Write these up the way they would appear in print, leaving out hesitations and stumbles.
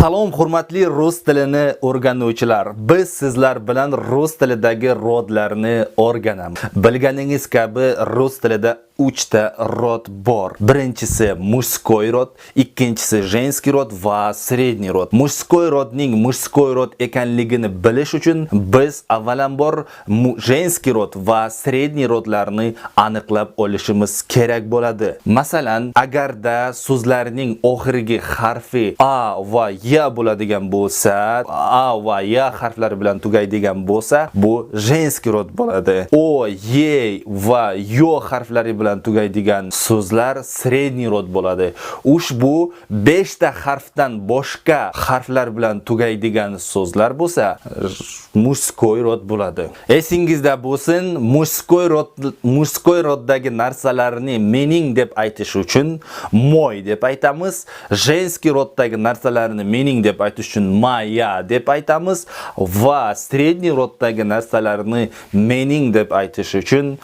Salom hurmatli rus tilini o'rganuvchilar. Biz sizlar bilan rus tilidagi rodlarni o'rganamiz. Bilganingiz kabi rus tilida 3 ta rod bor. Birinchisi mushskoy rod, ikkinchisi женский rod va средний rod. Mushskoy rodning mushskoy rod ekanligini bilish uchun biz avvalambor женский rod va средний rodlarni aniqlab olishimiz kerak bo'ladi. Masalan, agarda so'zlarning oxirgi harfi a va ya bo'ladigan bo'lsa, a va ya harflari bilan tugaydigan bo'lsa, bu женский rod bo'ladi. O, ye va yo harflari bilan tugaydigan so'zlar средний rod bo'ladi. Ushbu 5 ta harfdan boshqa harflar bilan tugaydigan so'zlar bo'lsa, mushskoy rod bo'ladi. Esingizda bo'lsin, mushskoy roddagi narsalarni mening deb aytish uchun moy deb aytamiz. Женский roddagi narsalarni mening deb aytish uchun моя deb aytamiz va средний roddagi narsalarni mening deb aytish uchun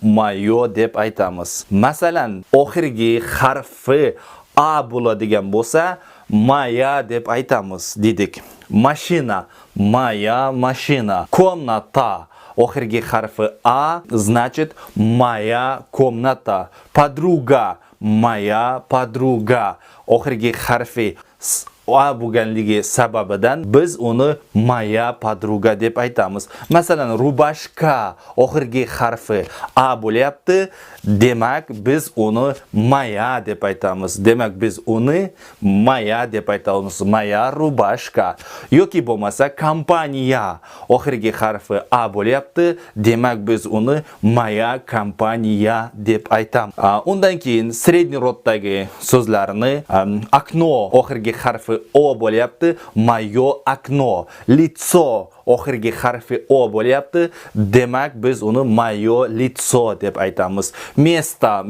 moyo deb aytamiz. Masalan, oxirgi harfi a bo'ladigan bo'lsa, моя deb aytamiz dedik. Mashina, моя машина. Комната. Oxirgi harfi a, значит моя комната. Подруга, моя подруга. Oxirgi harfi a bo'lganligi sababidan biz uni моя подруга deb aytamiz. Masalan, rubashka oxirgi harfi a bo'lyapti, demak biz uni моя deb aytamiz. Demak biz uni моя deb aytamiz. Моя rubashka. Yoki bo'lmasa kompaniya oxirgi harfi a bo'lyapti, demak biz uni моя kompaniya deb aytamiz. Undan keyin средний roddagi so'zlarni окно oxirgi harfi o bo'lyapti, moyo окно. Лицо oxirgi harfi o bo'lyapti, demak biz uni moyo лицо deb aytamiz. Место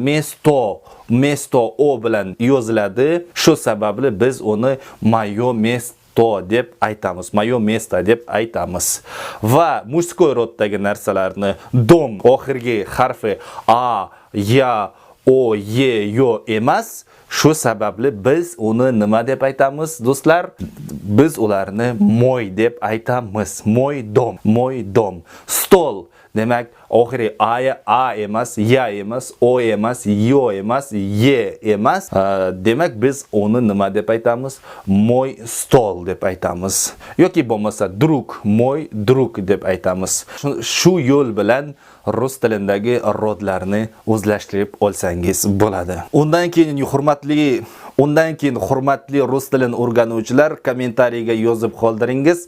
o bilan yoziladi. Shu sababli biz uni moyo место deb aytamiz. Moyo место deb aytamiz. Va mushskoy roddagi narsalarni dom oxirgi harfi a, ya, o, ye, yo emas. Shu sababli biz uni nima deb aytamiz, do'stlar? Biz ularni moy deb aytamiz. Moy dom. Stol. Demak, oxiri a emas, ya emas, o emas, yo emas, ye emas. Demak, biz uni nima deb aytamiz? Moy stol deb aytamiz. Yoki bo'lmasa drug, moy drug deb aytamiz. Shu yo'l bilan rus tilidagi rodlarni o'zlashtirib olsangiz bo'ladi. Undan keyin hurmatli rus tilini o'rganuvchilar kommentariyga yozib qoldiringiz.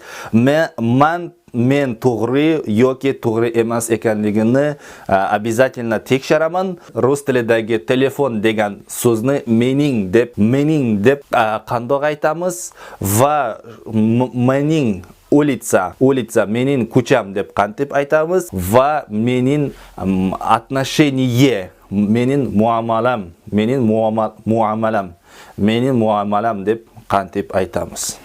Men to'g'ri yoki to'g'ri emas ekanligini обязательно tekshiraman. Rus tilidagi telefon degan so'zni mening deb qandoq aytamiz va mening улица mening ko'cham deb qanday aytamiz va mening отношение, mening muomalam deb qanday aytamiz.